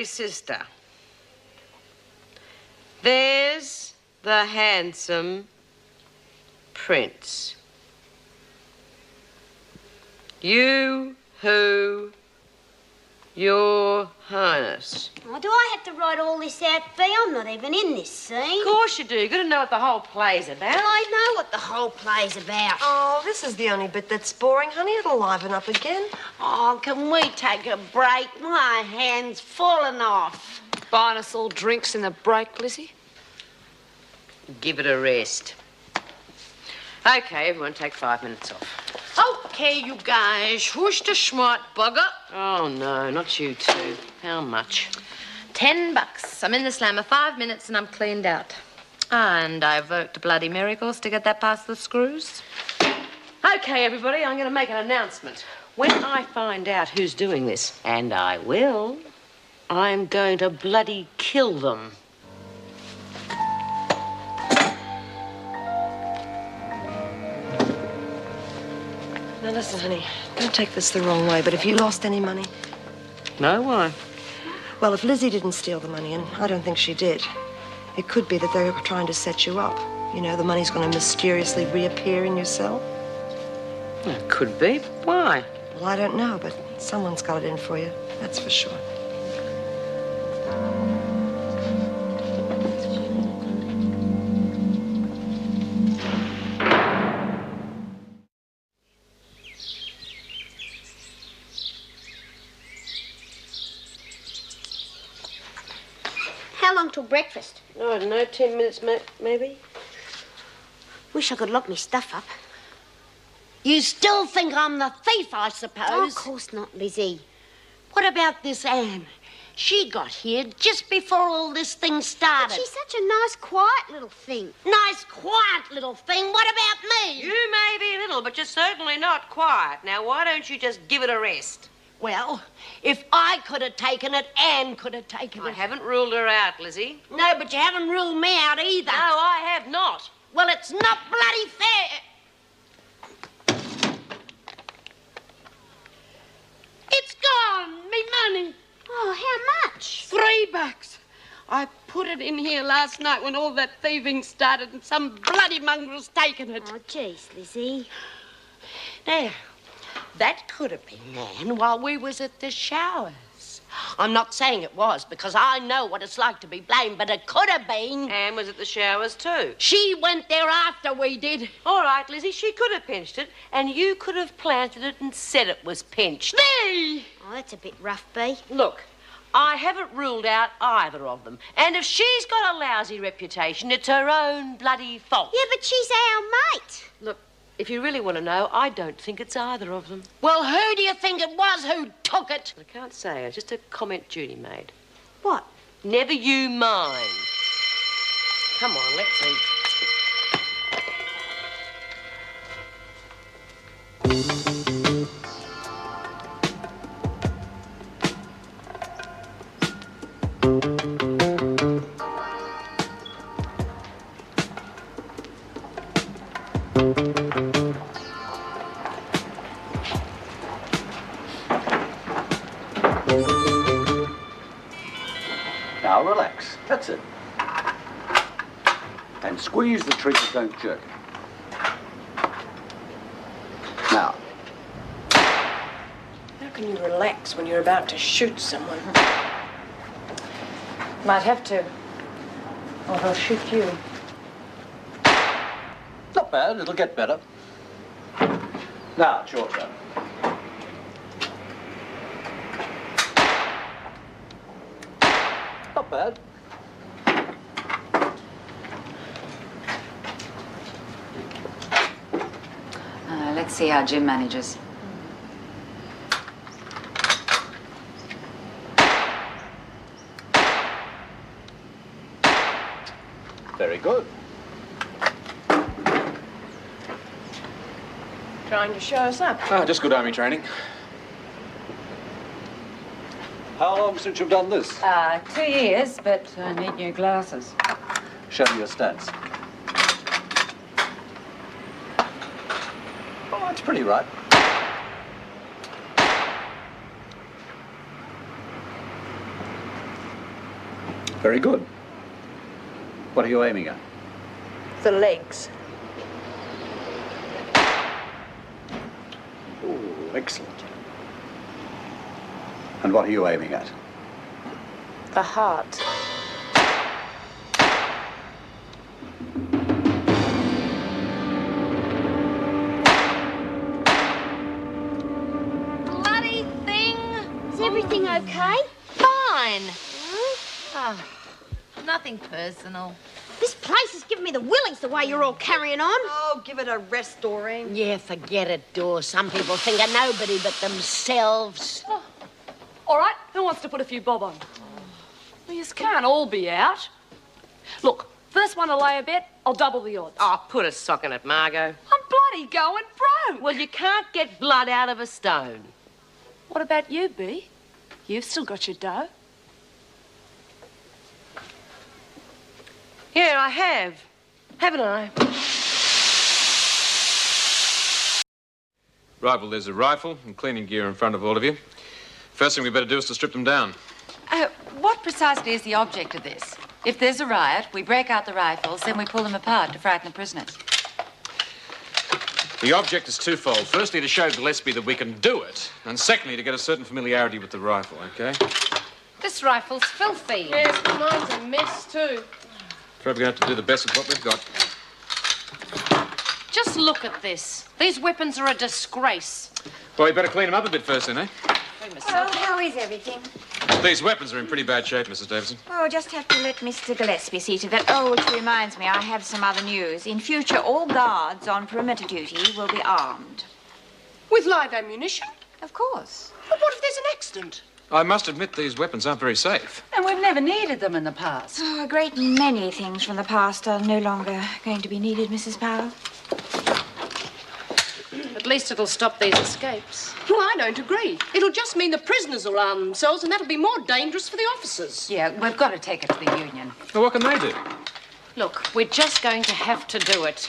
Sister, there's the handsome prince. You who, Your Highness. Oh, do I have to write all this out, Fee? I'm not even in this scene. Of course you do. You've got to know what the whole play's about. Well, I know what the whole play's about. Oh, this is the only bit that's boring, honey. It'll liven up again. Oh, can we take a break? My hand's falling off. Buying us all drinks in the break, Lizzie? Give it a rest. Okay, everyone take 5 minutes off. Okay, you guys. Who's the smart bugger? Oh, no, not you two. How much? $10. I'm in the slammer 5 minutes and I'm cleaned out. And I've worked bloody miracles to get that past the screws. Okay, everybody, I'm going to make an announcement. When I find out who's doing this, and I will, I'm going to bloody kill them. Now, listen, honey, don't take this the wrong way, but if you lost any money... No, why? Well, if Lizzie didn't steal the money, and I don't think she did, it could be that they were trying to set you up. You know, the money's going to mysteriously reappear in your cell. It could be, but why? Well, I don't know, but someone's got it in for you, that's for sure. How long till breakfast? Oh, I don't know, 10 minutes, maybe? Wish I could lock me stuff up. You still think I'm the thief, I suppose? Oh, of course not, Lizzie. What about this Anne? She got here just before all this thing started. But she's such a nice, quiet little thing. Nice, quiet little thing? What about me? You may be little, but you're certainly not quiet. Now, why don't you just give it a rest? Well, if I could have taken it, Anne could have taken it. I haven't ruled her out, Lizzie. No, but you haven't ruled me out either. No, I have not. Well, it's not bloody fair. It's gone, me money. Oh, how much? $3. I put it in here last night when all that thieving started and some bloody mongrel's taken it. Oh, jeez, Lizzie. Now, that could have been Nan while we was at the showers. I'm not saying it was, because I know what it's like to be blamed, but it could have been. Anne was at the showers too. She went there after we did. All right, Lizzie, she could have pinched it, and you could have planted it and said it was pinched. Me! Oh, that's a bit rough, Bea. Look, I haven't ruled out either of them. And if she's got a lousy reputation, it's her own bloody fault. Yeah, but she's our mate. Look, if you really want to know, I don't think it's either of them. Well, who do you think it was who took it? I can't say. It's just a comment Judy made. What? Never you mind. Come on, let's eat. Now relax, that's it. And squeeze the trigger, don't jerk it. Now. How can you relax when you're about to shoot someone? Might have to. Or they'll shoot you. Not bad, it'll get better. Now, it's your turn. Not bad. Let's see how Jim manages. Very good. Trying to show us up. Just good army training. How long since you've done this? 2 years, but I need new glasses. Show me your stats. Oh, that's pretty right. Very good. What are you aiming at? The legs. Oh, excellent. And what are you aiming at? The heart. Bloody thing! Is everything okay? Fine. Oh, nothing personal. This place is giving me the willies the way you're all carrying on. Oh, give it a rest, Doreen. Yeah, forget it, Dor. Some people think of nobody but themselves. All right, who wants to put a few bob on? Well, you can't all be out. Look, first one to lay a bet, I'll double the odds. Oh, put a sock in it, Margot. I'm bloody going broke. Well, you can't get blood out of a stone. What about you, Bea? You've still got your dough. Yeah, I have. Haven't I? Right, well, there's a rifle and cleaning gear in front of all of you. First thing we better do is to strip them down. What precisely is the object of this? If there's a riot, we break out the rifles, then we pull them apart to frighten the prisoners. The object is twofold. Firstly, to show Gillespie that we can do it, and secondly, to get a certain familiarity with the rifle, okay? This rifle's filthy. Yes, mine's a mess too. Afraid we're going to have to do the best with what we've got. Just look at this. These weapons are a disgrace. Well, we better clean them up a bit first, then, eh? Oh, how is everything? These weapons are in pretty bad shape, Mrs. Davidson. Oh, just have to let Mr. Gillespie see to that. Oh, which reminds me, I have some other news. In future, all guards on perimeter duty will be armed. With live ammunition? Of course. But what if there's an accident? I must admit these weapons aren't very safe. And we've never needed them in the past. Oh, a great many things from the past are no longer going to be needed, Mrs. Powell. At least it'll stop these escapes. Well, I don't agree. It'll just mean the prisoners will arm themselves, and that'll be more dangerous for the officers. Yeah, we've got to take it to the union. Well, what can they do? Look, we're just going to have to do it.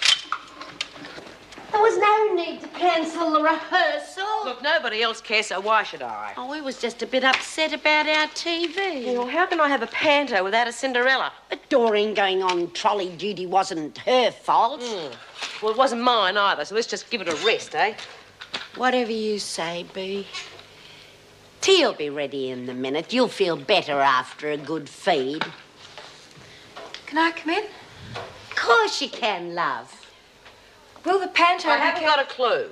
There was no need to cancel the rehearsal. Look, nobody else cares, so why should I? Oh, we was just a bit upset about our TV. Well, how can I have a panto without a Cinderella? But Doreen going on trolley duty wasn't her fault. Well, it wasn't mine either, so let's just give it a rest, eh? Whatever you say, Bea. Tea'll be ready in a minute. You'll feel better after a good feed. Can I come in? Of course you can, love. Will the panto... I haven't got a clue.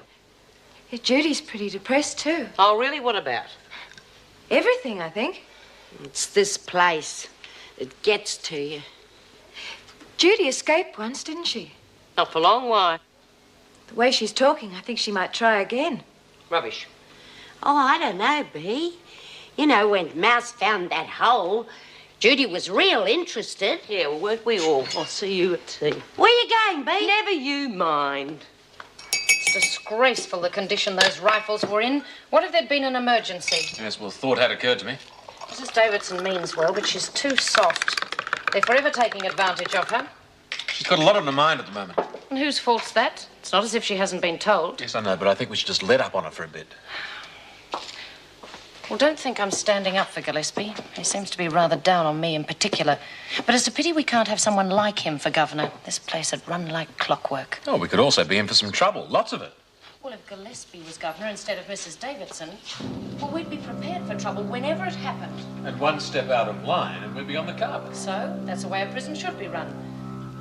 Yeah, Judy's pretty depressed, too. Oh, really? What about? Everything, I think. It's this place. It gets to you. Judy escaped once, didn't she? Not for long, why? The way she's talking, I think she might try again. Rubbish. Oh, I don't know, Bea. You know, when Mouse found that hole, Judy was real interested. Yeah, well, weren't we all? I'll see you at tea. Where you going, Bea? Never you mind. It's disgraceful, the condition those rifles were in. What if there'd been an emergency? Yes, well, thought had occurred to me. Mrs. Davidson means well, but she's too soft. They're forever taking advantage of her. She's got a lot on her mind at the moment. And whose fault's that? It's not as if she hasn't been told. Yes, I know, but I think we should just let up on her for a bit. Well, don't think I'm standing up for Gillespie. He seems to be rather down on me in particular. But it's a pity we can't have someone like him for governor. This place had run like clockwork. Oh, we could also be in for some trouble. Lots of it. Well, if Gillespie was governor instead of Mrs. Davidson, well, we'd be prepared for trouble whenever it happened. And one step out of line and we'd be on the carpet. So, that's the way a prison should be run.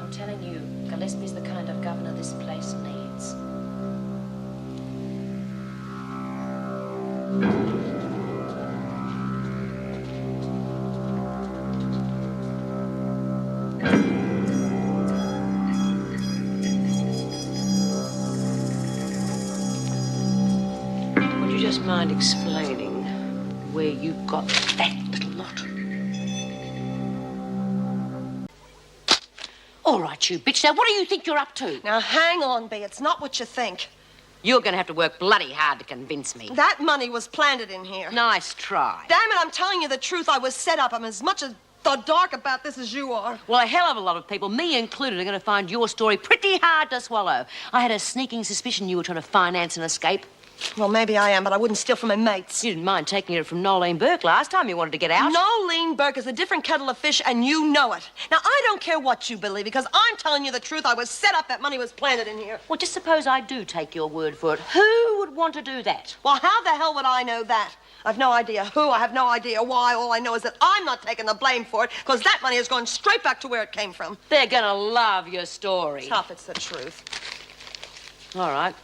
I'm telling you, Gillespie's the kind of governor this place needs. Would you just mind explaining where you got that little lot? All right, you bitch. Now, what do you think you're up to? Now, hang on, Bea. It's not what you think. You're going to have to work bloody hard to convince me. That money was planted in here. Nice try. Damn it, I'm telling you the truth. I was set up. I'm as much as the dark about this as you are. Well, a hell of a lot of people, me included, are going to find your story pretty hard to swallow. I had a sneaking suspicion you were trying to finance an escape. Well, maybe I am, but I wouldn't steal from my mates. You didn't mind taking it from Nolene Burke last time you wanted to get out. Nolene Burke is a different kettle of fish, and you know it. Now, I don't care what you believe, because I'm telling you the truth. I was set up. That money was planted in here. Well, just suppose I do take your word for it. Who would want to do that? Well, how the hell would I know that? I've no idea who. I have no idea why. All I know is that I'm not taking the blame for it, because that money has gone straight back to where it came from. They're gonna love your story. Tough, it's the truth. All right.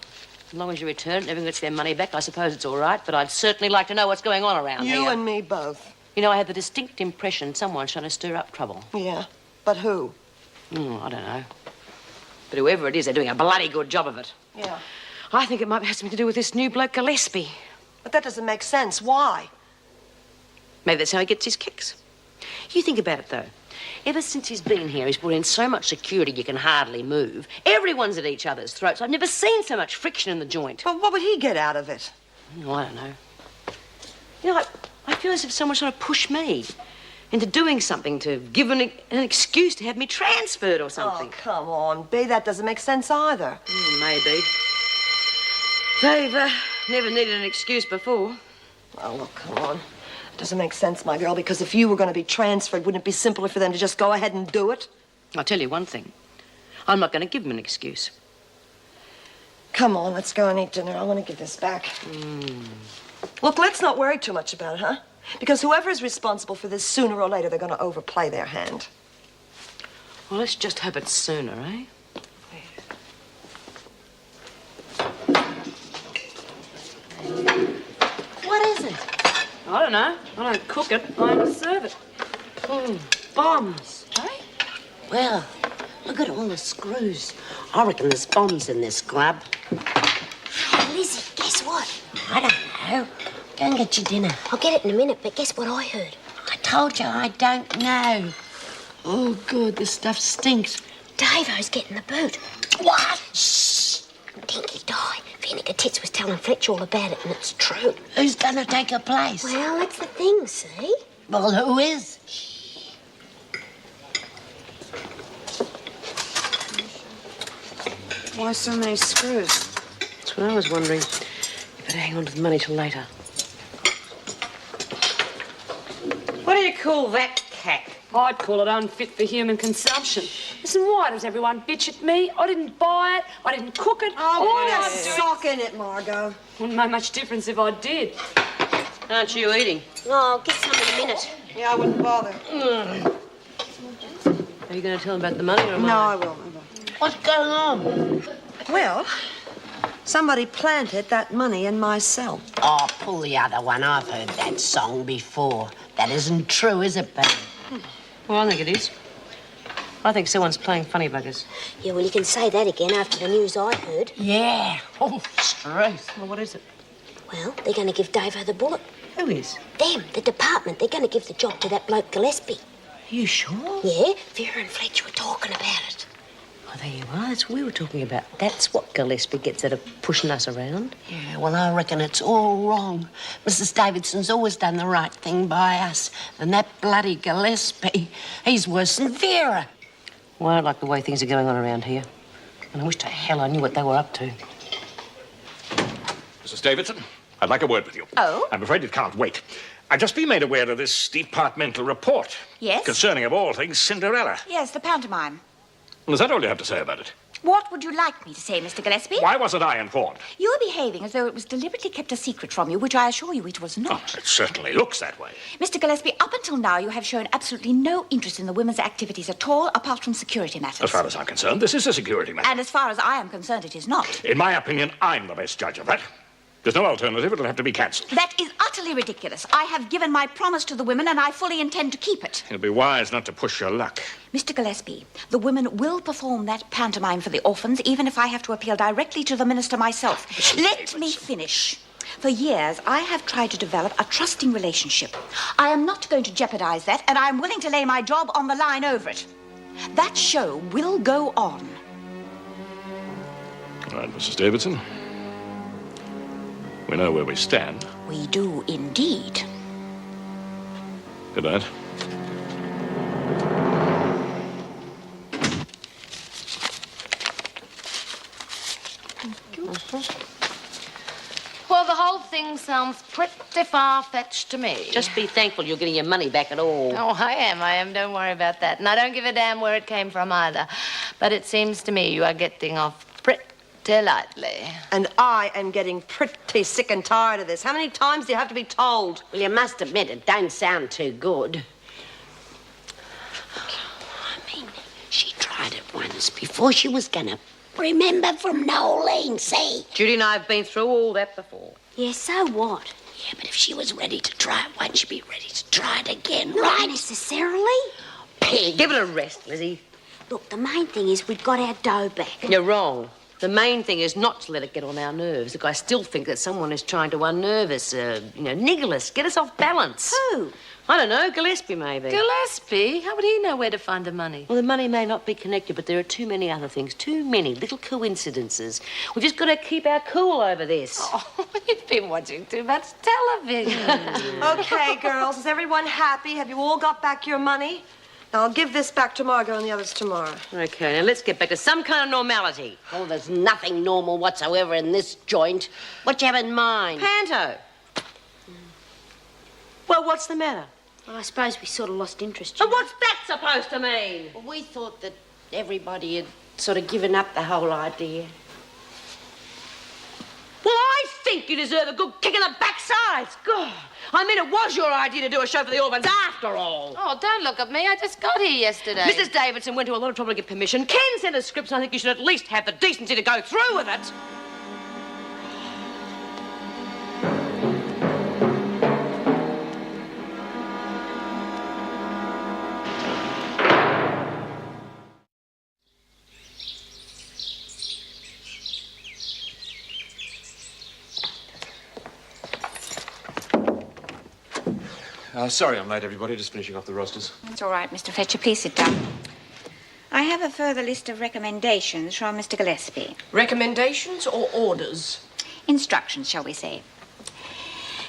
As long as you return it and everyone gets their money back, I suppose it's all right. But I'd certainly like to know what's going on around here. You and me both. You know, I had the distinct impression someone's trying to stir up trouble. Yeah, but who? I don't know. But whoever it is, they're doing a bloody good job of it. Yeah. I think it might have something to do with this new bloke Gillespie. But that doesn't make sense. Why? Maybe that's how he gets his kicks. You think about it, though. Ever since he's been here, he's brought in so much security you can hardly move. Everyone's at each other's throats. I've never seen so much friction in the joint. Well, what would he get out of it? Oh, I don't know. You know, I feel as if someone's trying to push me into doing something, to give an excuse to have me transferred or something. Oh, come on, B. That doesn't make sense either. Maybe. They've never needed an excuse before. Oh, look, come on. It doesn't make sense, my girl, because if you were going to be transferred, wouldn't it be simpler for them to just go ahead and do it? I'll tell you one thing. I'm not going to give them an excuse. Come on, let's go and eat dinner. I want to give this back. Look, let's not worry too much about it, huh? Because whoever is responsible for this, sooner or later, they're going to overplay their hand. Well, let's just hope it's sooner, eh? What is it? I don't know. I don't cook it. I only serve it. Bombs. Eh? Well, look at all the screws. I reckon there's bombs in this grub. Hey, Lizzie, guess what? I don't know. Go and get your dinner. I'll get it in a minute, but guess what I heard? I told you I don't know. Oh, good. This stuff stinks. Davo's getting the boot. What? Shh. Dinky die. Vinegar Tits was telling Fletch all about it, and it's true. Who's gonna take her place? Well, that's the thing, see? Well, who is? Why so many screws? That's what I was wondering. You better hang on to the money till later. What do you call that cat? I'd call it unfit for human consumption. Listen, why does everyone bitch at me? I didn't buy it. I didn't cook it. Oh, put a sock in it, Margot. Wouldn't make much difference if I did. Aren't you eating? Oh, I'll get some in a minute. Yeah, I wouldn't bother. Are you going to tell them about the money or am No, I? I will. What's going on? Well, somebody planted that money in my cell. Oh, pull the other one. I've heard that song before. That isn't true, is it, Ben? Well, I think it is. I think someone's playing funny buggers. Yeah, well, you can say that again after the news I heard. Yeah. Oh, truth. Well, what is it? Well, they're going to give Davo the bullet. Who is? Them, the department. They're going to give the job to that bloke Gillespie. Are you sure? Yeah, Vera and Fletch were talking about it. Oh, there you are. That's what we were talking about. That's what Gillespie gets out of pushing us around. Yeah, well, I reckon it's all wrong. Mrs. Davidson's always done the right thing by us. And that bloody Gillespie, he's worse than Vera. Well, I don't like the way things are going on around here. And I wish to hell I knew what they were up to. Mrs. Davidson, I'd like a word with you. Oh? I'm afraid it can't wait. I've just been made aware of this departmental report. Yes? Concerning, of all things, Cinderella. Yes, the pantomime. Is that all you have to say about it? What would you like me to say, Mr. Gillespie? Why wasn't I informed? You're behaving as though it was deliberately kept a secret from you, which I assure you it was Oh, not. it certainly looks that way. Mr. Gillespie, up until now, you have shown absolutely no interest in the women's activities at all, apart from security matters. As far as I'm concerned, this is a security matter. And as far as I am concerned, it is not. In my opinion, I'm the best judge of that. There's no alternative. It'll have to be cancelled. That is utterly ridiculous. I have given my promise to the women, and I fully intend to keep it. It'll be wise not to push your luck. Mr. Gillespie, the women will perform that pantomime for the orphans, even if I have to appeal directly to the minister myself. Let me finish. For years, I have tried to develop a trusting relationship. I am not going to jeopardize that, and I'm willing to lay my job on the line over it. That show will go on. All right, Mrs. Davidson. We know where we stand. We do indeed. Good night. thing sounds pretty far-fetched to me. Just be thankful you're getting your money back at all. Oh, I am. Don't worry about that. And I don't give a damn where it came from either. But it seems to me you are getting off pretty lightly. And I am getting pretty sick and tired of this. How many times do you have to be told? Well, you must admit it don't sound too good. I mean, she tried it once before she was gonna remember from Nolene, see? Judy and I have been through all that before. Yeah, so what? Yeah, but if she was ready to try it once, she'd be ready to try it again, right? Not necessarily. Pig. Give it a rest, Lizzie. Look, the main thing is we've got our dough back. You're wrong. The main thing is not to let it get on our nerves. Look, I still think that someone is trying to unnerve us, niggle us, get us off balance. Who? I don't know, Gillespie maybe. Gillespie? How would he know where to find the money? Well, the money may not be connected, but there are too many other things, too many little coincidences. We've just got to keep our cool over this. Oh, you've been watching too much television. Okay, girls, is everyone happy? Have you all got back your money? Now, I'll give this back to Margot and the others tomorrow. Okay, now let's get back to some kind of normality. Oh, there's nothing normal whatsoever in this joint. What you have in mind? Panto. Well, what's the matter? Well, I suppose we sort of lost interest. And what's that supposed to mean? Well, we thought that everybody had sort of given up the whole idea. Well, I think you deserve a good kick in the backside. God, I mean, it was your idea to do a show for the orphans after all. Oh, don't look at me. I just got here yesterday. Mrs. Davidson went to a lot of trouble to get permission. Ken sent us scripts, and I think you should at least have the decency to go through with it. Sorry I'm late, everybody. Just finishing off the rosters. That's all right, Mr. Fletcher. Please sit down. I have a further list of recommendations from Mr. Gillespie. Recommendations or orders? Instructions, shall we say.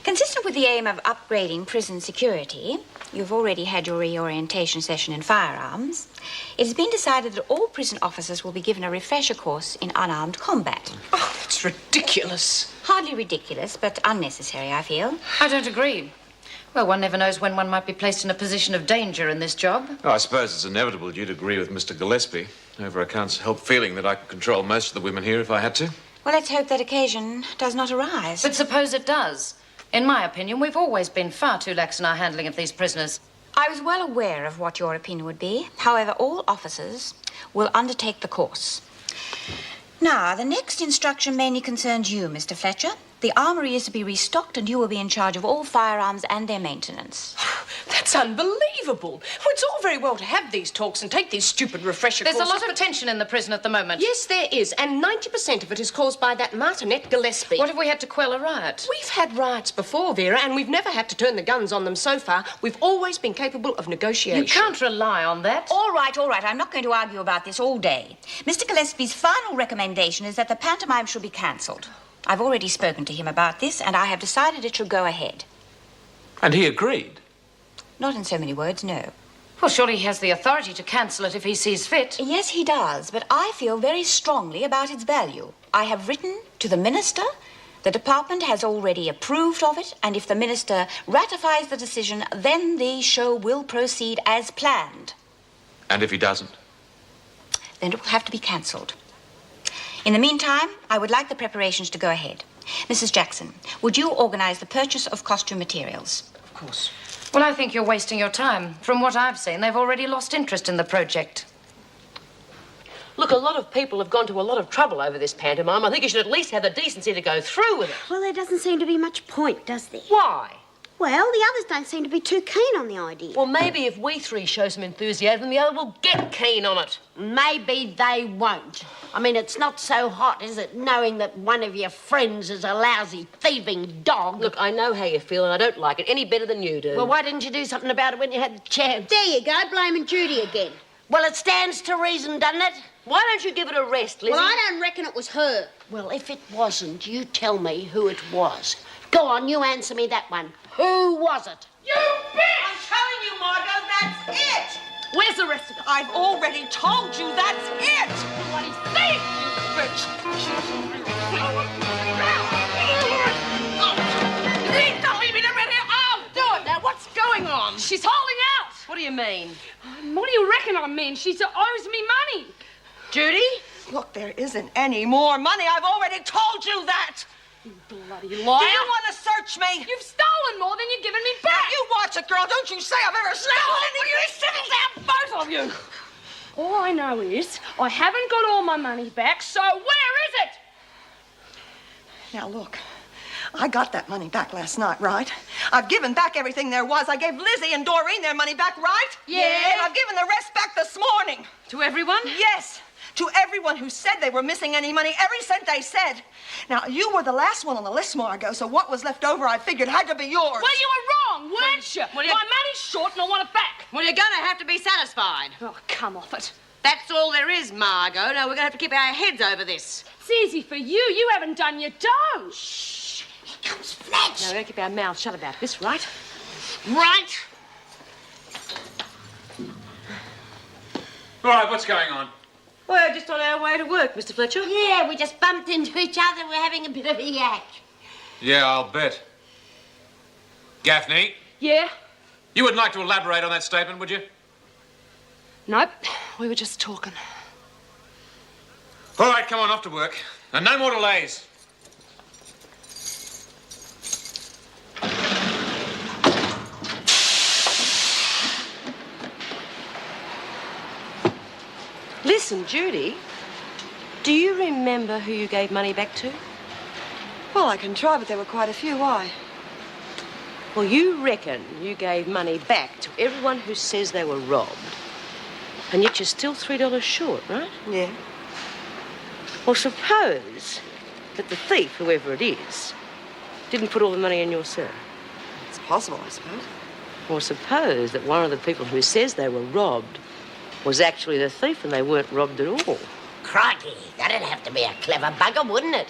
Consistent with the aim of upgrading prison security, you've already had your reorientation session in firearms. It has been decided that all prison officers will be given a refresher course in unarmed combat. Oh, that's ridiculous. Hardly ridiculous, but unnecessary, I feel. I don't agree. Well, one never knows when one might be placed in a position of danger in this job. Oh, I suppose it's inevitable you'd agree with Mr. Gillespie. However, I can't help feeling that I could control most of the women here if I had to. Well, let's hope that occasion does not arise. But suppose it does. In my opinion, we've always been far too lax in our handling of these prisoners. I was well aware of what your opinion would be. However, all officers will undertake the course. Now, the next instruction mainly concerns you, Mr. Fletcher. The armory is to be restocked, and you will be in charge of all firearms and their maintenance. That's unbelievable. Oh, it's all very well to have these talks and take these stupid refresher There's courses. a lot of tension in the prison at the moment. Yes, there is, and 90% of it is caused by that Martinet Gillespie. What if we had to quell a riot? We've had riots before, Vera, and we've never had to turn the guns on them so far. We've always been capable of negotiation. You can't rely on that. All right. I'm not going to argue about this all day. Mr. Gillespie's final recommendation is that the pantomime should be cancelled. I've already spoken to him about this, and I have decided it should go ahead. And he agreed? Not in so many words, no. Well, surely he has the authority to cancel it if he sees fit. Yes, he does, but I feel very strongly about its value. I have written to the minister. The department has already approved of it, and if the minister ratifies the decision, then the show will proceed as planned. And if he doesn't? Then it will have to be cancelled. In the meantime, I would like the preparations to go ahead. Mrs. Jackson, would you organize the purchase of costume materials? Of course. Well, I think you're wasting your time. From what I've seen, they've already lost interest in the project. Look, a lot of people have gone to a lot of trouble over this pantomime. I think you should at least have the decency to go through with it. Well, there doesn't seem to be much point, does there? Why? Well, the others don't seem to be too keen on the idea. Well, maybe if we three show some enthusiasm, the other will get keen on it. Maybe they won't. I mean, it's not so hot, is it, knowing that one of your friends is a lousy, thieving dog? Look, I know how you feel, and I don't like it any better than you do. Well, why didn't you do something about it when you had the chance? There you go, blaming Judy again. Well, it stands to reason, doesn't it? Why don't you give it a rest, Lizzie? Well, I don't reckon it was her. Well, if it wasn't, you tell me who it was. Go on, you answer me that one. Who was it? You bitch! I'm telling you, Margot, that's it! Where's the rest of it? I've already told you that's it! Bloody thief, you bitch! going on? She's holding out. What do you mean? What do you reckon I mean? She owes me money. Judy? Look, there isn't any more money. I've already told you that. You bloody liar. Do you want to search me? You've stolen more than you've given me back. Now, you watch it, girl. Don't you say I've ever stolen anything. You settle down, both of you. All I know is I haven't got all my money back, so where is it? Now, look. I got that money back last night, right? I've given back everything there was. I gave Lizzie and Doreen their money back, right? Yeah. And I've given the rest back this morning. To everyone? Yes. To everyone who said they were missing any money, every cent they said. Now, you were the last one on the list, Margot, so what was left over, I figured, had to be yours. Well, you were wrong, weren't you? My money's short and I want it back. Well, you're going to have to be satisfied. Oh, come off it. That's all there is, Margot. Now, we're going to have to keep our heads over this. It's easy for you. You haven't done your dough. Shh. Here comes Fletch. Now, we're going to keep our mouths shut about this, right? Right. All right, what's going on? We're just on our way to work, Mr. Fletcher. Yeah, we just bumped into each other. We're having a bit of a yak. Yeah, I'll bet. Gaffney, Yeah? you wouldn't like to elaborate on that statement, would you? Nope. We were just talking. All right, come on, off to work. And no more delays. Listen, Judy, do you remember who you gave money back to? Well, I can try, but there were quite a few. Why? Well, you reckon you gave money back to everyone who says they were robbed, and yet you're still $3 short, right? Yeah. Well, suppose that the thief, whoever it is, didn't put all the money in your cell. It's possible, I suppose. Or suppose that one of the people who says they were robbed was actually the thief and they weren't robbed at all. Crikey, that'd have to be a clever bugger, wouldn't it?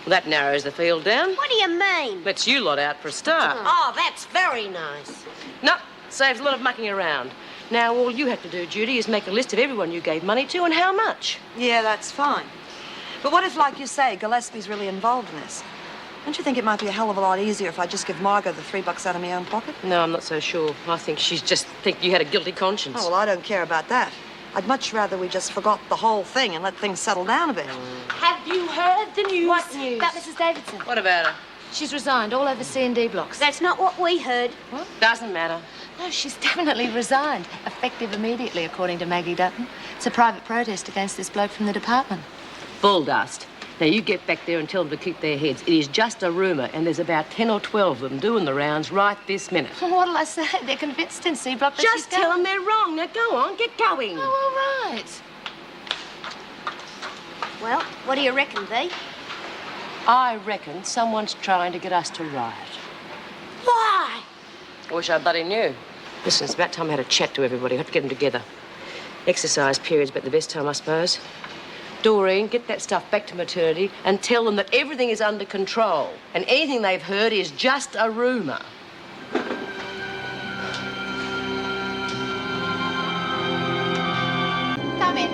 Well, that narrows the field down. What do you mean? Lets you lot out for a start. Oh, that's very nice. No, saves a lot of mucking around. Now, all you have to do, Judy, is make a list of everyone you gave money to and how much. Yeah, that's fine. But what if, like you say, Gillespie's really involved in this? Don't you think it might be a hell of a lot easier if I just give Margot the $3 out of my own pocket? No, I'm not so sure. I think she's just think you had a guilty conscience. Oh, well, I don't care about that. I'd much rather we just forgot the whole thing and let things settle down a bit. Have you heard the news? What news? About Mrs. Davidson. What about her? She's resigned all over C&D blocks. That's not what we heard. What? Doesn't matter. No, she's definitely resigned. Effective immediately, according to Maggie Dutton. It's a private protest against this bloke from the department. Bull dust. Now, you get back there and tell them to keep their heads. It is just a rumour, and there's about 10 or 12 of them doing the rounds right this minute. What'll I say? They're convinced in C block that Just she's tell going. them they're wrong. Now, go on, get going. Oh, all right. Well, what do you reckon, Bea? I reckon someone's trying to get us to riot. Why? I wish I bloody knew. Listen, it's about time I had a chat to everybody. I have to get them together. Exercise period's about the best time, I suppose. Doreen, get that stuff back to maternity and tell them that everything is under control and anything they've heard is just a rumour. Come in.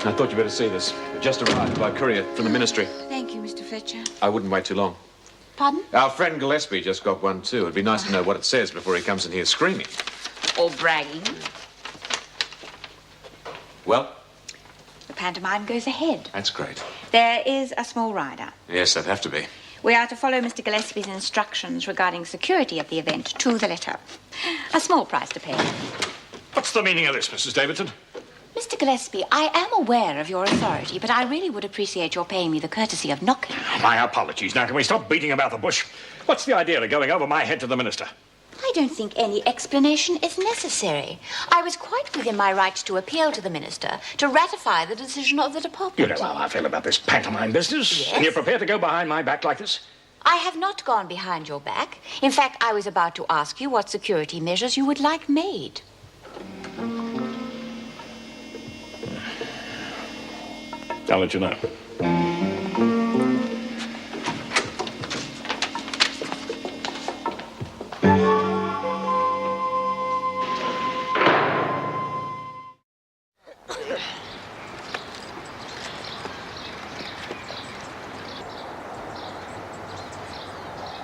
I thought you better see this. Just arrived by courier from the ministry. Thank you, Mr. Fletcher. I wouldn't wait too long. Pardon? Our friend Gillespie just got one, too. It'd be nice to know what it says before he comes in here screaming. Or bragging. Well, The pantomime goes ahead. that's great. There is a small rider. Yes, that'd have to be. We are to follow Mr. Gillespie's instructions regarding security of the event to the letter. A small price to pay. What's the meaning of this, Mrs. Davidson? Mr. Gillespie, I am aware of your authority, but I really would appreciate your paying me the courtesy of knocking. My apologies. Now, can we stop beating about the bush? What's the idea of going over my head to the minister? I don't think any explanation is necessary. I was quite within my right to appeal to the minister to ratify the decision of the department. You know how I feel about this pantomime business. Yes. And you're prepared to go behind my back like this? I have not gone behind your back. In fact, I was about to ask you what security measures you would like made. I'll let you know.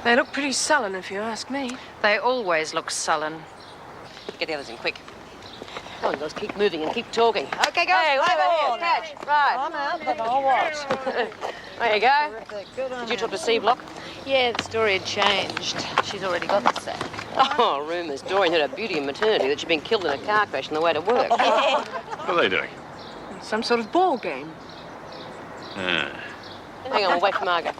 They look pretty sullen, if you ask me. They always look sullen. Get the others in, quick. Come on, girls, keep moving and keep talking. Okay, guys. Hey, over here, catch. Right. I'm out, but I'll watch. There you go. Good on Did you talk to Steve Locke? Yeah, the story had changed. She's already got the sack. Oh, rumours. Doreen heard a beauty in maternity that she'd been killed in a car crash on the way to work. What are they doing? Some sort of ball game. Hang on, we'll wait for Margaret.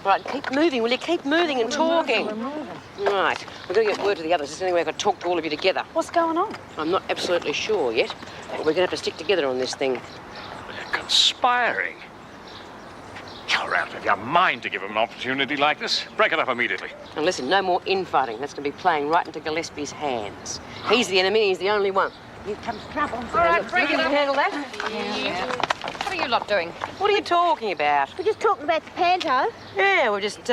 Right, keep moving, will you? Keep moving and talking. Right, we're going to get word to the others. There's the only way I could talk to all of you together. What's going on? I'm not absolutely sure yet, but we're going to have to stick together on this thing. They're conspiring. You're out of your mind to give them an opportunity like this. Break it up immediately. And listen, no more infighting. That's going to be playing right into Gillespie's hands. He's the enemy, he's the only one. Here comes trouble. All right, bring it You up. can handle that? What are you lot doing? What are you talking about? We're just talking about the panto. Yeah, we're just,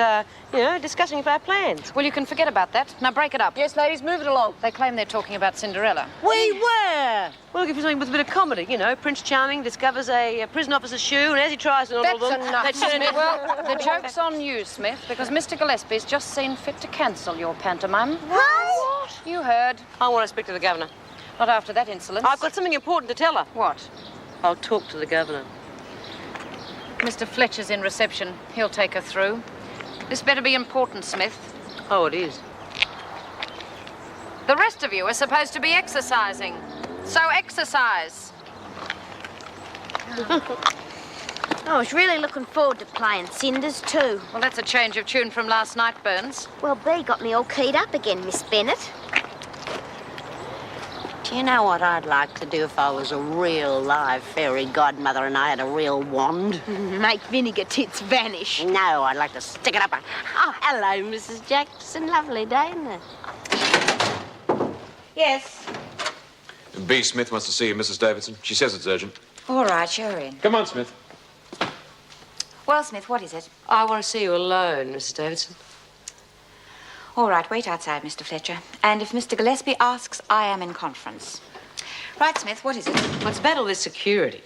discussing our plans. Well, you can forget about that. Now break it up. Yes, ladies, move it along. They claim they're talking about Cinderella. We were! We're looking for something with a bit of comedy, you know. Prince Charming discovers a prison officer's shoe, and as he tries to That's them, enough, they turn Smith. it. Well, the joke's on you, Smith, because Mr. Gillespie's just seen fit to cancel your pantomime. What? You heard. I want to speak to the governor. Not after that insolence. I've got something important to tell her. What? I'll talk to the governor. Mr. Fletcher's in reception. He'll take her through. This better be important, Smith. Oh, it is. The rest of you are supposed to be exercising. So exercise. I was really looking forward to playing Cinders, too. Well, that's a change of tune from last night, Burns. Well, Bea got me all keyed up again, Miss Bennett. Do you know what I'd like to do if I was a real live fairy godmother and I had a real wand? Make vinegar tits vanish. No, I'd like to stick it up. Oh, hello, Mrs. Jackson. Lovely day, isn't it? Yes. B. Smith wants to see you, Mrs. Davidson. She says it's urgent. All right, you're in. Come on, Smith. Well, Smith, what is it? I want to see you alone, Mrs. Davidson. All right, wait outside, Mr. Fletcher. And if Mr. Gillespie asks, I am in conference. Right, Smith, what is it? What's about all this security?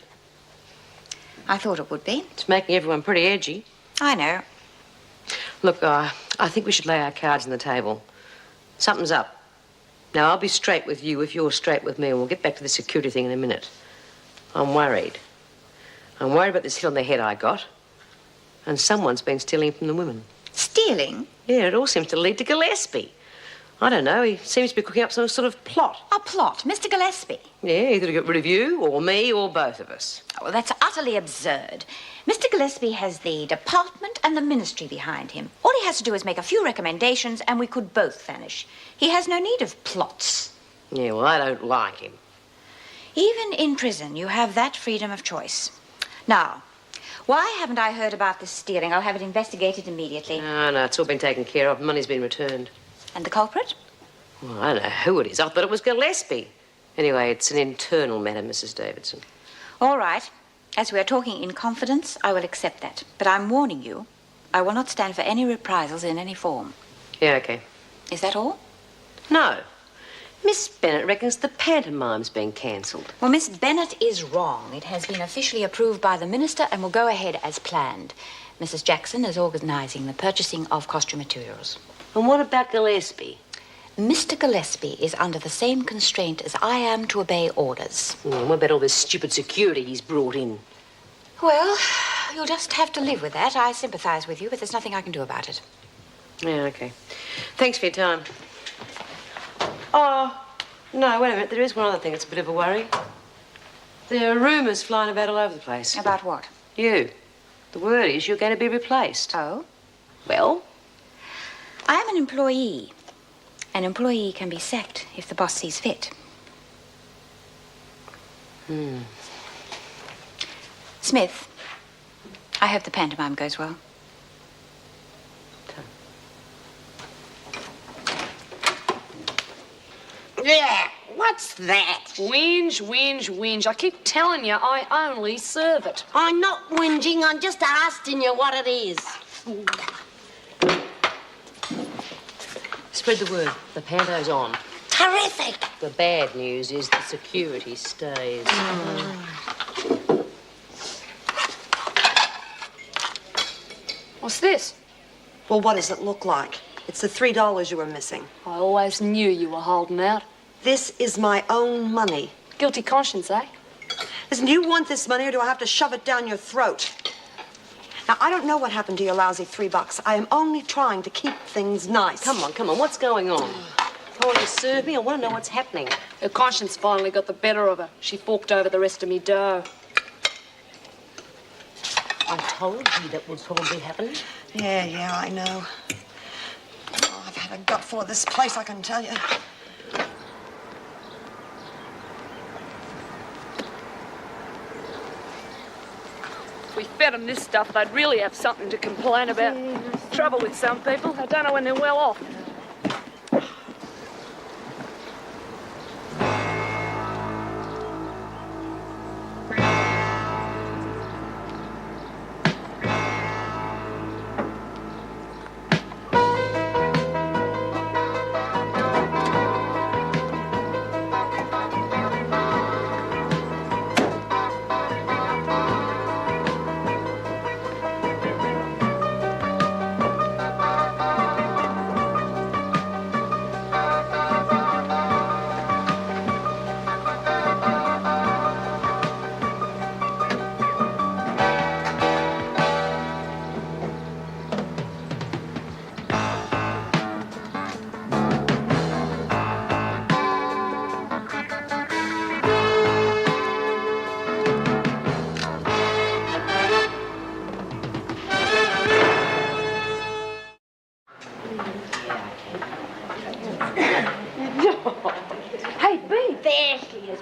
I thought it would be. It's making everyone pretty edgy. I know. Look, I think we should lay our cards on the table. Something's up. Now, I'll be straight with you if you're straight with me, and we'll get back to the security thing in a minute. I'm worried. I'm worried about this hit on the head I got. And someone's been stealing from the women. Stealing? Yeah, it all seems to lead to Gillespie. I don't know, he seems to be cooking up some sort of plot. A plot? Mr. Gillespie? Yeah, either to get rid of you, or me, or both of us. Oh, well, that's utterly absurd. Mr. Gillespie has the department and the ministry behind him. All he has to do is make a few recommendations, and we could both vanish. He has no need of plots. Yeah, well, I don't like him. Even in prison, you have that freedom of choice. Now, why haven't I heard about this stealing? I'll have it investigated immediately. No, it's all been taken care of. Money's been returned. And the culprit? Well, I don't know who it is. I thought it was Gillespie. Anyway, it's an internal matter, Mrs. Davidson. All right. As we are talking in confidence, I will accept that. But I'm warning you, I will not stand for any reprisals in any form. Yeah, okay. Is that all? No. Miss Bennett reckons the pantomime's been cancelled. Well, Miss Bennett is wrong. It has been officially approved by the minister and will go ahead as planned. Mrs. Jackson is organising the purchasing of costume materials. And what about Gillespie? Mr. Gillespie is under the same constraint as I am to obey orders. What about all this stupid security he's brought in? Well, you'll just have to live with that. I sympathise with you, but there's nothing I can do about it. Yeah, okay. Thanks for your time. Oh, no, wait a minute. There is one other thing that's a bit of a worry. There are rumours flying about all over the place. About what? You. The word is you're going to be replaced. Oh? Well? I am an employee. An employee can be sacked if the boss sees fit. Smith, I hope the pantomime goes well. Yeah, what's that? Whinge. I keep telling you, I only serve it. I'm not whinging, I'm just asking you what it is. Spread the word. The panto's on. Terrific. The bad news is the security stays. What's this? Well, what does it look like? It's the $3 you were missing. I always knew you were holding out. This is my own money. Guilty conscience, eh? Listen, do you want this money or do I have to shove it down your throat? Now, I don't know what happened to your lousy $3. I am only trying to keep things nice. Come on, what's going on? You want to serve me? I want to know what's happening. Her conscience finally got the better of her. She forked over the rest of me dough. I told you that would probably happen. Yeah, I know. Oh, I've had a gutful of this place, I can tell you. If we fed them this stuff, they'd really have something to complain about. Trouble with some people, they don't know when they're well off.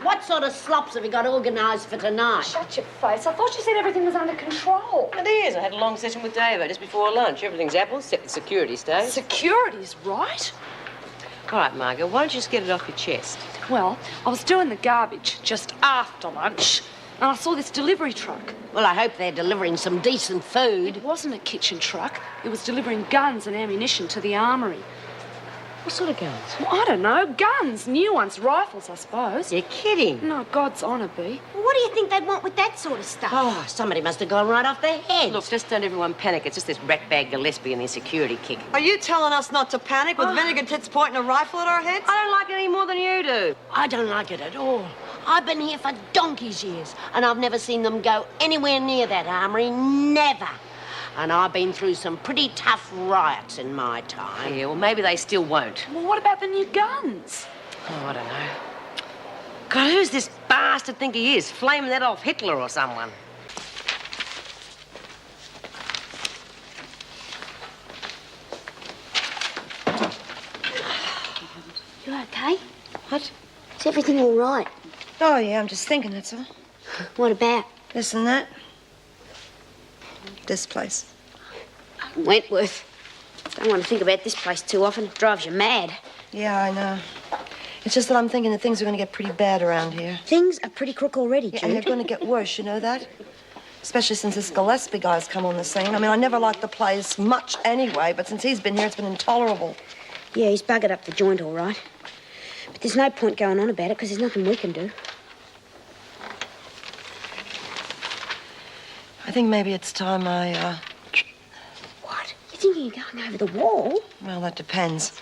What sort of slops have you got organised for tonight? Shut your face. I thought you said everything was under control. It is. I had a long session with Davo just before lunch. Everything's apples except the security stage. Security's right. All right, Margot, why don't you just get it off your chest? Well, I was doing the garbage just after lunch, and I saw this delivery truck. Well, I hope they're delivering some decent food. It wasn't a kitchen truck. It was delivering guns and ammunition to the armoury. What sort of guns? Well, I don't know. Guns. New ones. Rifles, I suppose. You're kidding. No, God's honour, Bea. Well, what do you think they'd want with that sort of stuff? Oh, somebody must have gone right off their heads. Look, just don't everyone panic. It's just this ratbag Gillespie and his security kick. Are you telling us not to panic with Vinegar Tits pointing a rifle at our heads? I don't like it any more than you do. I don't like it at all. I've been here for donkey's years, and I've never seen them go anywhere near that armoury. Never. And I've been through some pretty tough riots in my time. Yeah, well, maybe they still won't. Well, what about the new guns? Oh, I don't know. God, who's this bastard think he is? Flaming that off Hitler or someone? You okay? What? Is everything all right? Oh, yeah, I'm just thinking, that's all. What about? This and that. This place. Wentworth. Don't want to think about this place too often. It drives you mad. Yeah, I know. It's just that I'm thinking that things are going to get pretty bad around here. Things are pretty crook already, Yeah, Jude. and they're going to get worse, you know that? Especially since this Gillespie guy's come on the scene. I mean, I never liked the place much anyway, but since he's been here, it's been intolerable. Yeah, he's buggered up the joint all right. But there's no point going on about it because there's nothing we can do. I think maybe it's time I, What? You thinking of going over the wall? Well, that depends.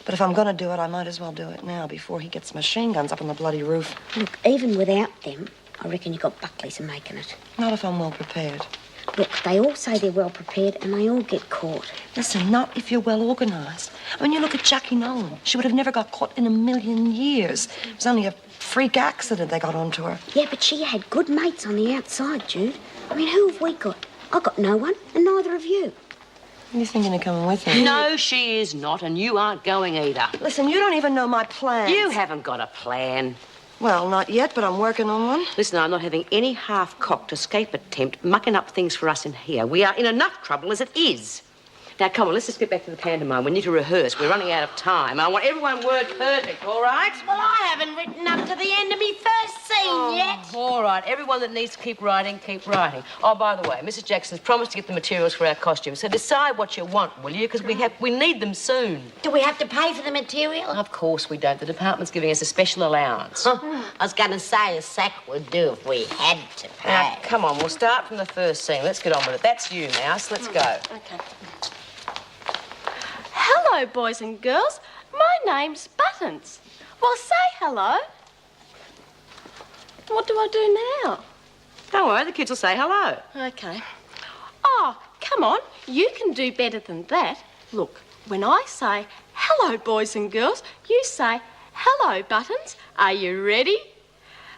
But if I'm going to do it, I might as well do it now before he gets machine guns up on the bloody roof. Look, even without them, I reckon you got Buckley's are making it. Not if I'm well prepared. Look, they all say they're well prepared and they all get caught. Listen, not if you're well organised. When you look at Jackie Nolan, she would have never got caught in a million years. It was only a freak accident they got onto her. Yeah, but she had good mates on the outside, Jude. I mean, who have we got? I got no one, and neither have you. Are you thinking of coming with me? No, she is not, and you aren't going either. Listen, you don't even know my plans. You haven't got a plan. Well, not yet, but I'm working on one. Listen, I'm not having any half-cocked escape attempt mucking up things for us in here. We are in enough trouble as it is. Now, come on, let's just get back to the pantomime. We need to rehearse. We're running out of time. I want everyone word perfect, all right? Well, I haven't written up to the end of me first scene yet. All right, everyone that needs to keep writing, keep writing. Oh, by the way, Mrs. Jackson's promised to get the materials for our costumes, so decide what you want, will you? Because we need them soon. Do we have to pay for the material? Of course we don't. The department's giving us a special allowance. I was going to say a sack would do if we had to pay. Now, come on, we'll start from the first scene. Let's get on with it. That's you, Mouse. Let's go. Okay. Hello, boys and girls. My name's Buttons. Well, say hello. What do I do now? Don't worry, the kids will say hello. Okay. Oh, come on. You can do better than that. Look, when I say hello, boys and girls, you say hello, Buttons. Are you ready?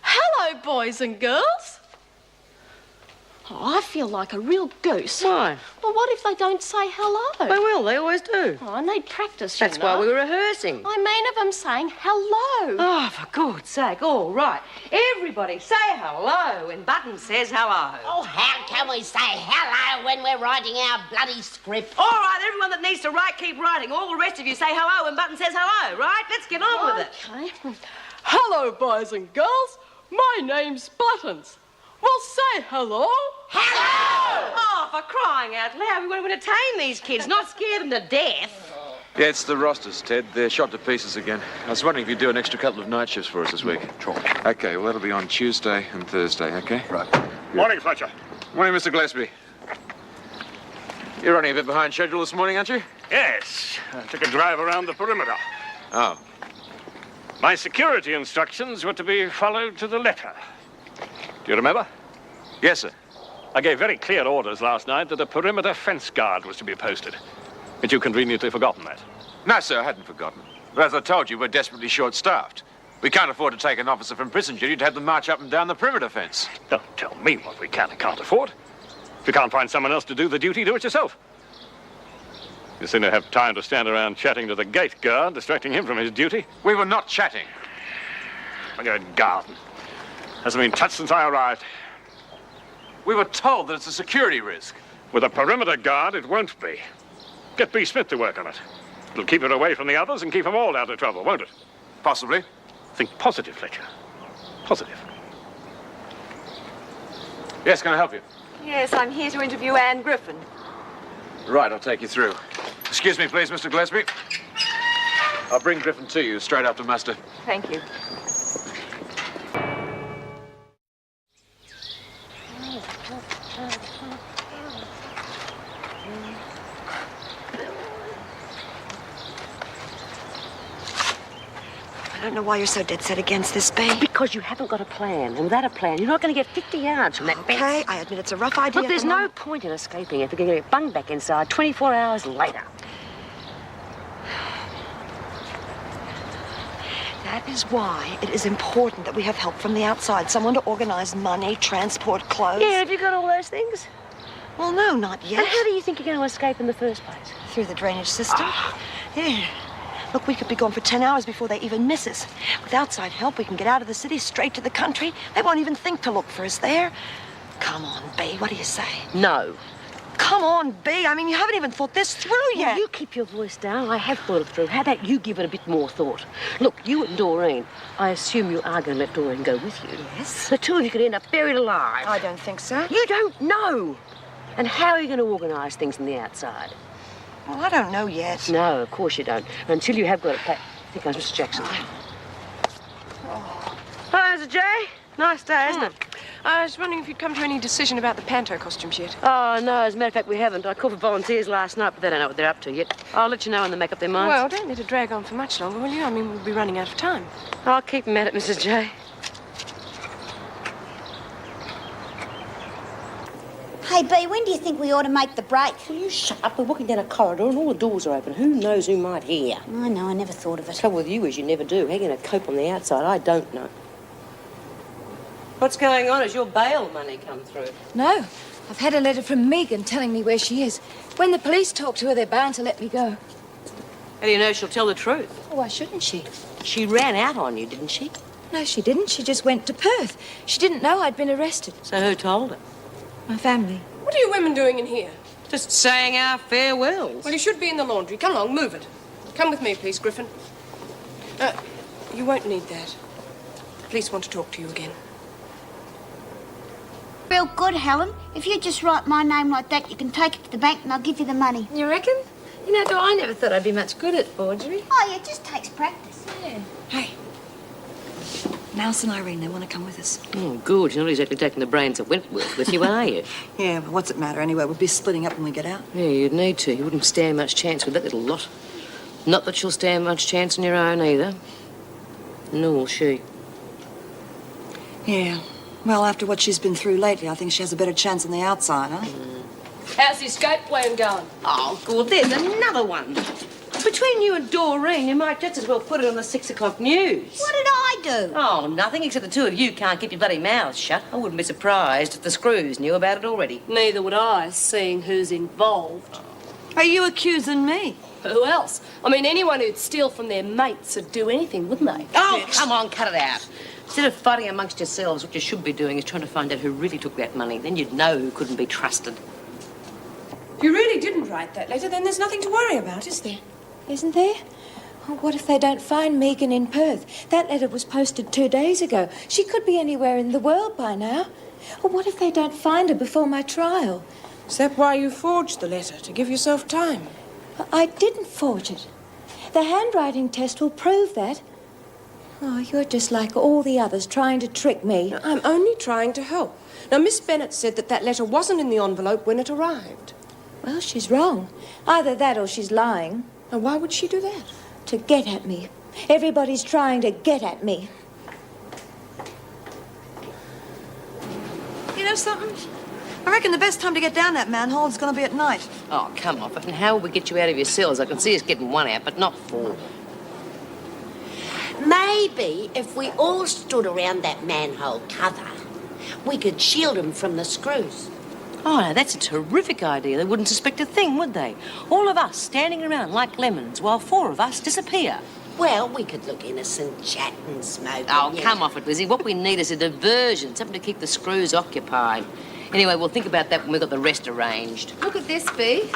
Hello, boys and girls. Oh, I feel like a real goose. Why? Well, what if they don't say hello? They will, they always do. Oh, I need practice, That's why we were rehearsing. I mean of them saying hello. Oh, for God's sake. All right. Everybody say hello when Buttons says hello. Oh, how can we say hello when we're writing our bloody script? All right, everyone that needs to write, keep writing. All the rest of you say hello when Buttons says hello, right? Let's get on with it. Okay. Hello, boys and girls. My name's Buttons. Well, say hello. Hello! Oh, for crying out loud, we want to entertain these kids, not scare them to death. Yeah, it's the rosters, Ted. They're shot to pieces again. I was wondering if you'd do an extra couple of night shifts for us this week. Sure. Okay, well, that'll be on Tuesday and Thursday, okay? Right. Morning, Fletcher. Morning, Mr. Gillespie. You're running a bit behind schedule this morning, aren't you? Yes. I took a drive around the perimeter. Oh. My security instructions were to be followed to the letter. Do you remember? Yes, sir. I gave very clear orders last night that a perimeter fence guard was to be posted. Had you conveniently forgotten that? No, sir, I hadn't forgotten. But as I told you, we're desperately short-staffed. We can't afford to take an officer from prison duty to have them march up and down the perimeter fence. Don't tell me what we can and can't afford. If you can't find someone else to do the duty, do it yourself. You sooner have time to stand around chatting to the gate guard, distracting him from his duty. We were not chatting. Good garden. Hasn't been touched since I arrived. We were told that it's a security risk. With a perimeter guard, it won't be. Get B. Smith to work on it. It'll keep it away from the others and keep them all out of trouble, won't it? Possibly. Think positive, Fletcher. Positive. Yes, can I help you? Yes, I'm here to interview Anne Griffin. Right, I'll take you through. Excuse me, please, Mr. Gillespie. I'll bring Griffin to you straight after muster. Thank you. I don't know why you're so dead set against this, babe. Because you haven't got a plan. And without a plan, you're not going to get 50 yards from that fence. Okay, I admit it's a rough idea. Look, there's no point in escaping if you're going to get bunged back inside 24 hours later. That is why it is important that we have help from the outside. Someone to organise money, transport, clothes. Yeah, have you got all those things? Well, no, not yet. And how do you think you're going to escape in the first place? Through the drainage system. Yeah. Look, we could be gone for 10 hours before they even miss us. With outside help, we can get out of the city straight to the country. They won't even think to look for us there. Come on, B, what do you say? No. Come on, B. I mean, you haven't even thought this through yet. Well, you keep your voice down. I have thought it through. How about you give it a bit more thought? Look, you and Doreen, I assume you are going to let Doreen go with you. Yes. The two of you could end up buried alive. I don't think so. You don't know. And how are you going to organise things on the outside? Well, I don't know yet. No, of course you don't. Until you have got a plan. Here comes Mr. Jackson. Oh. Hello, Mr. J. Nice day, isn't it? I was wondering if you'd come to any decision about the panto costumes yet. Oh, no, as a matter of fact, we haven't. I called for volunteers last night, but they don't know what they're up to yet. I'll let you know when they make up their minds. Well, don't let it drag on for much longer, will you? I mean, we'll be running out of time. I'll keep them at it, Mrs. J. Hey, B, when do you think we ought to make the break? Will you shut up? We're walking down a corridor and all the doors are open. Who knows who might hear? I know, I never thought of it. The trouble with you is you never do. How are you going to cope on the outside? I don't know. What's going on? Has your bail money come through? No. I've had a letter from Megan telling me where she is. When the police talk to her, they're bound to let me go. How do you know she'll tell the truth? Oh, why shouldn't she? She ran out on you, didn't she? No, she didn't. She just went to Perth. She didn't know I'd been arrested. So who told her? My family. What are you women doing in here? Just saying our farewells. Well, you should be in the laundry. Come along, move it. Come with me, please, Griffin. You won't need that. The police want to talk to you again. Real good, Helen. If you just write my name like that, you can take it to the bank and I'll give you the money. You reckon? You know, I never thought I'd be much good at forgery. Oh, yeah, it just takes practice. Yeah. Hey. Mouse and Irene, they want to come with us. Oh, good. You're not exactly taking the brains of Wentworth with you, are you? Yeah, but what's it matter anyway? We'll be splitting up when we get out. Yeah, you'd need to. You wouldn't stand much chance with that little lot. Not that she'll stand much chance on your own either. Nor will she. Yeah. Well, after what she's been through lately, I think she has a better chance on the outside, huh? How's the escape plan going? Oh, good. There's another one. Between you and Doreen, you might just as well put it on the 6 o'clock news. What did I do? Oh, nothing, except the two of you can't keep your bloody mouths shut. I wouldn't be surprised if the Screws knew about it already. Neither would I, seeing who's involved. Are you accusing me? Who else? I mean, anyone who'd steal from their mates would do anything, wouldn't they? Oh, come on, cut it out. Instead of fighting amongst yourselves, what you should be doing is trying to find out who really took that money. Then you'd know who couldn't be trusted. If you really didn't write that letter, then there's nothing to worry about, is there? Isn't there? Oh, what if they don't find Megan in Perth? That letter was posted 2 days ago. She could be anywhere in the world by now. Or what if they don't find her before my trial? Is that why you forged the letter, to give yourself time? I didn't forge it. The handwriting test will prove that. Oh, you're just like all the others, trying to trick me. No, I'm only trying to help. Now, Miss Bennett said that that letter wasn't in the envelope when it arrived. Well, she's wrong. Either that or she's lying. Now, why would she do that? To get at me. Everybody's trying to get at me. You know something? I reckon the best time to get down that manhole is going to be at night. Oh, come off it. And how will we get you out of your cells? I can see us getting 1 out, but not 4. Maybe if we all stood around that manhole cover, we could shield them from the Screws. Oh, now, that's a terrific idea. They wouldn't suspect a thing, would they? All of us standing around like lemons while 4 of us disappear. Well, we could look innocent, chat and smoke. Oh, come off it, Lizzie. What we need is a diversion, something to keep the Screws occupied. Anyway, we'll think about that when we've got the rest arranged. Look at this, Bea.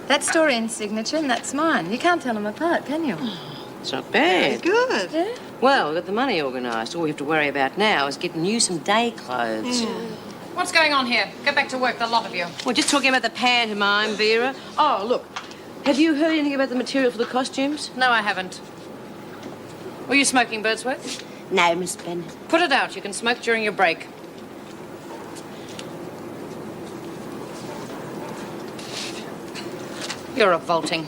That's Dorian's signature and that's mine. You can't tell them apart, can you? It's not bad. Good. Yeah? Well, we've got the money organised. All we have to worry about now is getting you some day clothes. What's going on here? Get back to work, the lot of you. We're just talking about the pantomime, Vera. Oh, look. Have you heard anything about the material for the costumes? No, I haven't. Were you smoking, Birdsworth? No, Miss Bennett. Put it out. You can smoke during your break. You're revolting.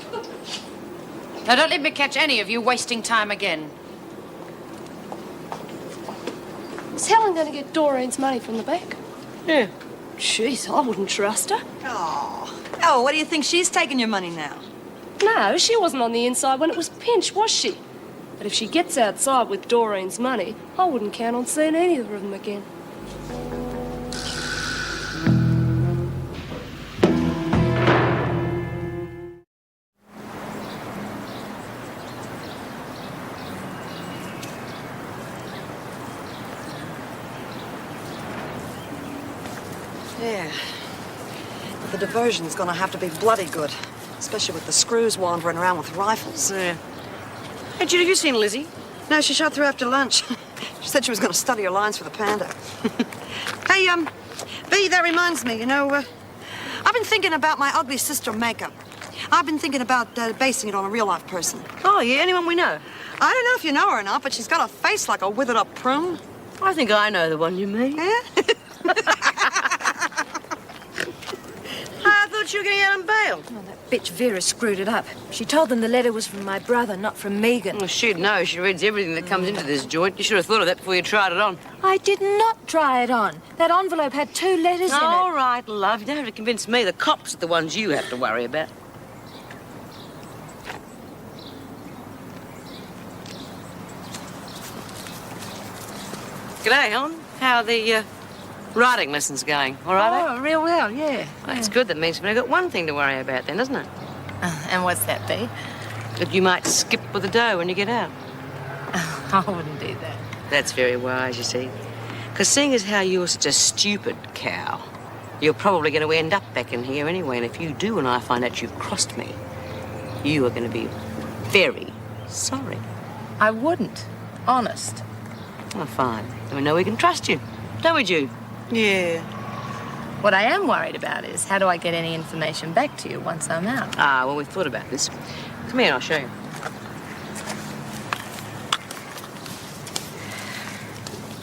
Now, don't let me catch any of you wasting time again. Is Helen going to get Doreen's money from the bank? Yeah. Jeez, I wouldn't trust her. Oh, what do you think? She's taking your money now. No, she wasn't on the inside when it was pinched, was she? But if she gets outside with Doreen's money, I wouldn't count on seeing either of them again. Yeah. But the diversion's going to have to be bloody good, especially with the Screws wandering around with rifles. Yeah. Hey, Judy, have you seen Lizzie? No, she shot through after lunch. She said she was going to study her lines for the panda. Hey, Bea, that reminds me, I've been thinking about my ugly sister makeup. I've been thinking about basing it on a real-life person. Oh, yeah? Anyone we know? I don't know if you know her or not, but she's got a face like a withered-up prune. I think I know the one you mean. Yeah? I thought you were getting out on bail. Oh, that bitch Vera screwed it up. She told them the letter was from my brother, not from Megan. Well, she'd know. She reads everything that comes into this joint. You should have thought of that before you tried it on. I did not try it on. That envelope had 2 letters in it. All right, love. You don't have to convince me. The cops are the ones you have to worry about. G'day, Helen. How are the writing lessons going? All right? Oh, real well, yeah. Well, that's good. That means we've only got one thing to worry about then, doesn't it? And what's that, Bea? That you might skip with the dough when you get out. I wouldn't do that. That's very wise, you see. Because seeing as how you're such a stupid cow, you're probably going to end up back in here anyway. And if you do and I find out you've crossed me, you are going to be very sorry. I wouldn't. Honest. Oh, fine. Then we know we can trust you. Don't we, Jude? Yeah. What I am worried about is how do I get any information back to you once I'm out? Ah, well, we've thought about this. Come here and I'll show you.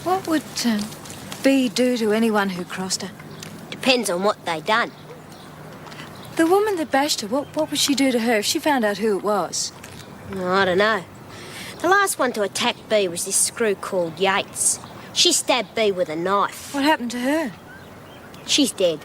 What would Bea do to anyone who crossed her? Depends on what they done. The woman that bashed her, what would she do to her if she found out who it was? Oh, I don't know. The last one to attack Bea was this screw called Yates. She stabbed Bea with a knife. What happened to her? She's dead.